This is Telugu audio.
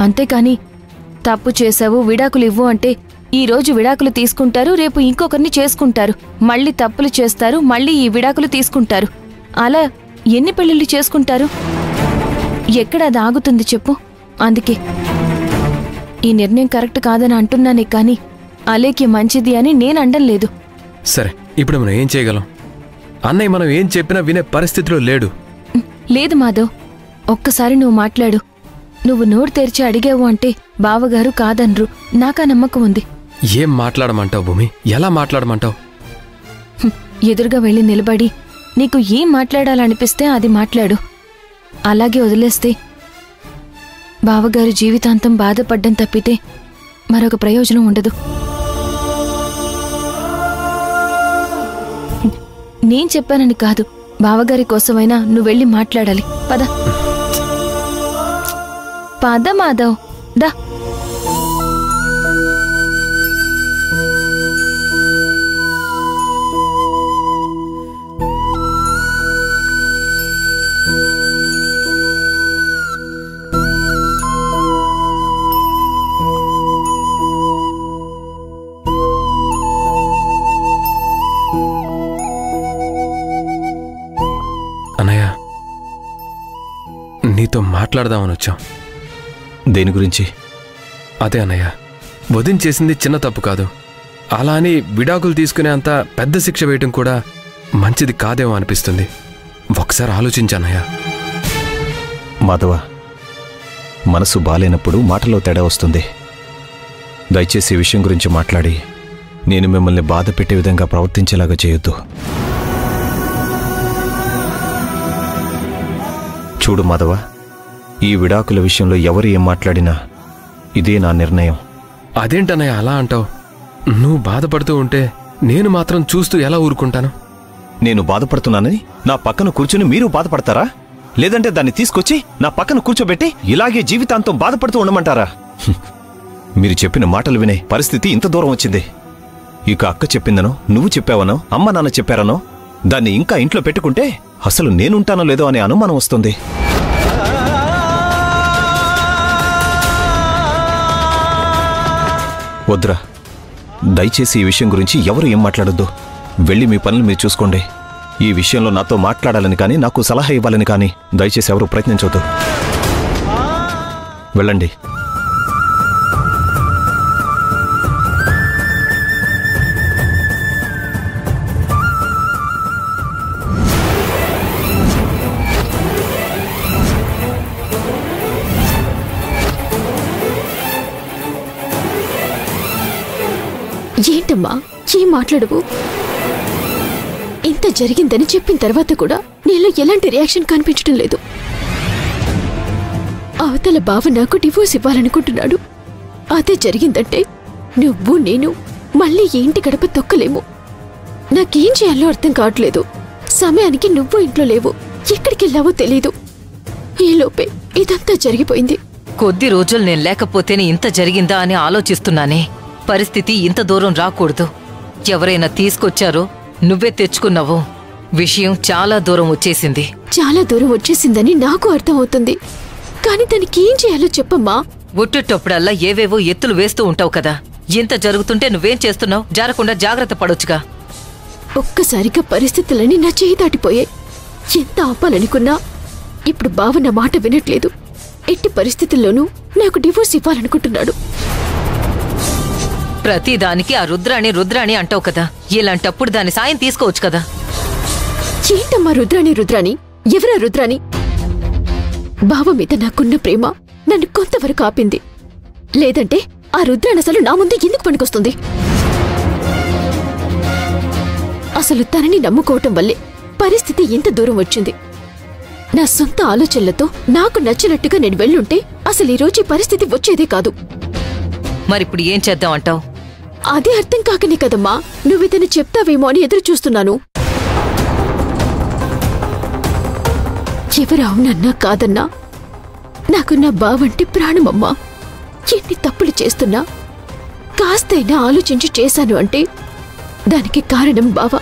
అంతేకాని తప్పు చేశావు విడాకులు ఇవ్వు అంటే ఈ రోజు విడాకులు తీసుకుంటారు, రేపు ఇంకొకరిని చేసుకుంటారు, మళ్ళీ తప్పులు చేస్తారు, మళ్ళీ ఈ విడాకులు తీసుకుంటారు. అలా ఎన్ని పెళ్లిళ్ళు చేసుకుంటారు? ఎక్కడ అది ఆగుతుంది చెప్పు? అందుకే ఈ నిర్ణయం కరెక్ట్ కాదని అంటున్నానే కానీ అలేకి మంచిది అని నేను అనడం లేదు. సరే, ఇప్పుడు మనం ఏం చేయగలం? అన్నయ్య మనం ఏం చెప్పినా వినే పరిస్థితిలో లేడు. లేదు మాధవ్, ఒక్కసారి నువ్వు మాట్లాడు. నువ్వు నోరు తెరిచి అడిగావు అంటే బావగారు కాదనరు, నాకా నమ్మకం ఉంది. ఏం మాట్లాడమంటావు భూమి? ఎలా మాట్లాడమంటావు? ఎదురుగా వెళ్ళి నిలబడి నీకు ఏం మాట్లాడాలనిపిస్తే అది మాట్లాడు. అలాగే వదిలేస్తే బావగారు జీవితాంతం బాధపడ్డం తప్పితే మరొక ప్రయోజనం ఉండదు. నేను చెప్పానని కాదు, బావగారి కోసమైనా నువ్వెళ్ళి మాట్లాడాలి. పద పద మాధవ్, దా. అన్నయ్య, నీతో మాట్లాడదామని వచ్చాం. దేని గురించి? అదే అన్నయ్య, వదిన చేసింది చిన్న తప్పు కాదు. అలా అని విడాకులు తీసుకునే అంత పెద్ద శిక్ష వేయటం కూడా మంచిది కాదేమో అనిపిస్తుంది. ఒకసారి ఆలోచించానయ్యా. మాధవ, మనసు బాలేనప్పుడు మాటలో తేడా వస్తుంది. దయచేసి ఈ విషయం గురించి మాట్లాడి నేను మిమ్మల్ని బాధ పెట్టే విధంగా ప్రవర్తించేలాగా చేయొద్దు. చూడు మాధవ, ఈ విడాకుల విషయంలో ఎవరు ఏం మాట్లాడినా ఇదే నా నిర్ణయం. అదేంటన్నయ్య అలా అంటావు? నువ్వు బాధపడుతూ ఉంటే నేను మాత్రం చూస్తూ ఎలా ఊరుకుంటాను? నేను బాధపడుతున్నానని నా పక్కన కూర్చుని మీరు బాధపడతారా? లేదంటే దాన్ని తీసుకొచ్చి నా పక్కన కూర్చోబెట్టి ఇలాగే జీవితాంతం బాధపడుతూ ఉండమంటారా? మీరు చెప్పిన మాటలు వినే పరిస్థితి ఇంత దూరం వచ్చింది. ఇక అక్క చెప్పిందనో, నువ్వు చెప్పావనో, అమ్మ నాన్న చెప్పారనో దాన్ని ఇంకా ఇంట్లో పెట్టుకుంటే అసలు నేనుంటానో లేదో అనే అనుమానం వస్తుంది. వద్దురా, దయచేసి ఈ విషయం గురించి ఎవరు ఏం మాట్లాడొద్దు. వెళ్ళి మీ పనులు మీరు చూసుకోండి. ఈ విషయంలో నాతో మాట్లాడాలని కానీ నాకు సలహా ఇవ్వాలని కానీ దయచేసి ఎవరు ప్రయత్నించవద్దు. వెళ్ళండి. ఏంటమ్మా ఏం మాట్లాడవు? ఇంత జరిగిందని చెప్పిన తర్వాత కూడా నీలో ఎలాంటి రియాక్షన్ కనిపించడం లేదు. అవతల బావ నాకు డివోర్స్ ఇవ్వాలనుకుంటున్నాడు. అదే జరిగిందంటే నువ్వు నేను మళ్ళీ ఇంటి గడప తొక్కలేము. నాకేం చేయాలో అర్థం కావట్లేదు. సమయానికి నువ్వు ఇంట్లో లేవు, ఎక్కడికెళ్ళావో తెలీదు. ఈలోపే ఇదంతా జరిగిపోయింది. కొద్ది రోజులు నేను లేకపోతేనే ఇంత జరిగిందా అని ఆలోచిస్తున్నానే. పరిస్థితి ఇంత దూరం రాకూడదు. ఎవరైనా తీసుకొచ్చారో నువ్వే తెచ్చుకున్నావో. విషయం చాలా దూరం వచ్చేసింది. చాలా దూరం వచ్చేసిందని నాకు అర్థమవుతుంది. కానీ దానికి ఏం చేయాలో చెప్పమ్మా. ఒట్టేటప్పుడల్లా ఏవేవో ఎత్తులు వేస్తూ ఉంటావు కదా. ఇంత జరుగుతుంటే నువ్వేం చేస్తున్నావు? జారకుండా జాగ్రత్త పడొచ్చుగా. ఒక్కసారిగా పరిస్థితులన్నీ నా చేయి దాటిపోయాయి. ఎంత ఆపాలనుకున్నా ఇప్పుడు బావ నా మాట వినట్లేదు. ఎట్టి పరిస్థితుల్లోనూ నాకు డివోర్స్ ఇవ్వాలనుకుంటున్నాడు. ప్రతిదానికి ఆ రుద్రాణి అంటావు కదా. ఇలాంటప్పుడు దాని సాయం తీసుకోవచ్చు కదా. ఏంటమ్మా రుద్రాణి? ఎవరా రుద్రాణి? బావ మీద నాకున్న ప్రేమ నన్ను కొంతవరకు ఆపింది. లేదంటే ఆ రుద్రాణి అసలు నా ముందు ఎందుకు పనికొస్తుంది? అసలు తనని నమ్ముకోవటం వల్లే పరిస్థితి ఇంత దూరం వచ్చింది. నా సొంత ఆలోచనలతో నాకు నచ్చినట్టుగా నేను వెళ్ళుంటే అసలు ఈరోజు ఈ పరిస్థితి వచ్చేదే కాదు. మరిప్పుడు ఏం చేద్దాం అంటావు? అదే అర్థం కాకనే కదమ్మా నువ్వేదైనా చెప్తావేమో అని ఎదురు చూస్తున్నాను. ఎవరు అవునన్నా కాదన్నా నాకు నా బావంటే ప్రాణమమ్మా. ఎన్ని తప్పులు చేస్తున్నా కాస్తైనా ఆలోచించి చేశాను అంటే దానికి కారణం బావ.